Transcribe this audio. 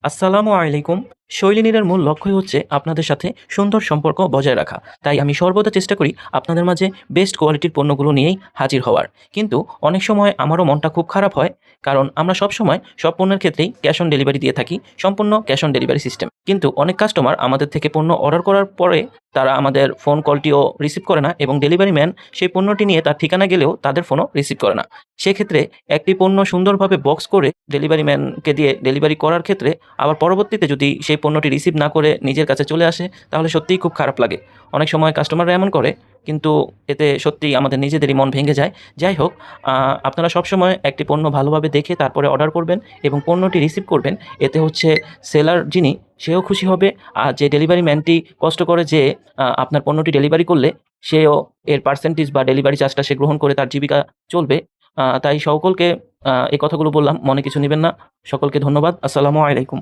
আসসালামু আলাইকুম। শৈলিনীড়ের মূল লক্ষ্যই হচ্ছে আপনাদের সাথে সুন্দর সম্পর্ক বজায় রাখা। তাই আমি সর্বদা চেষ্টা করি আপনাদের মাঝে বেস্ট কোয়ালিটির পণ্যগুলো নিয়েই হাজির হওয়ার। কিন্তু অনেক সময় আমারও মনটা খুব খারাপ হয়। কারণ আমরা সবসময় সব পণ্যের ক্ষেত্রেই ক্যাশ অন ডেলিভারি দিয়ে থাকি। সম্পূর্ণ ক্যাশ অন ডেলিভারি সিস্টেম। কিন্তু অনেক কাস্টমার আমাদের থেকে পণ্য অর্ডার করার পরে তারা আমাদের ফোন কলটিও রিসিভ করে না এবং ডেলিভারি ম্যান সেই পণ্যটি নিয়ে তার ঠিকানা গেলেও তাদের ফোনও রিসিভ করে না। সেক্ষেত্রে একটি পণ্য সুন্দরভাবে বক্স করে ডেলিভারি ম্যানকে দিয়ে ডেলিভারি করার ক্ষেত্রে আবার পরবর্তীতে যদি সেই পণ্যটি রিসিভ না করে নিজের কাছে চলে আসে, তাহলে সত্যিই খুব খারাপ লাগে। অনেক সময় কাস্টমাররা এমন করে, কিন্তু এতে সত্যিই আমাদের নিজেদেরই মন ভেঙে যায়। যাই হোক, আপনারা সবসময় একটি পণ্য ভালোভাবে দেখে তারপরে অর্ডার করবেন এবং পণ্যটি রিসিভ করবেন। এতে হচ্ছে সেলার যিনি, সেও খুশি হবে। আর যে ডেলিভারি ম্যানটি কষ্ট করে যে আপনার পণ্যটি ডেলিভারি করলে, সেও এর পার্সেন্টেজ বা ডেলিভারি চার্জটা সে গ্রহণ করে তার জীবিকা চলবে। তাই সকলকে এই কথাগুলো বললাম, মনে কিছু নিবেন না। সকলকে ধন্যবাদ। আসসালামু আলাইকুম।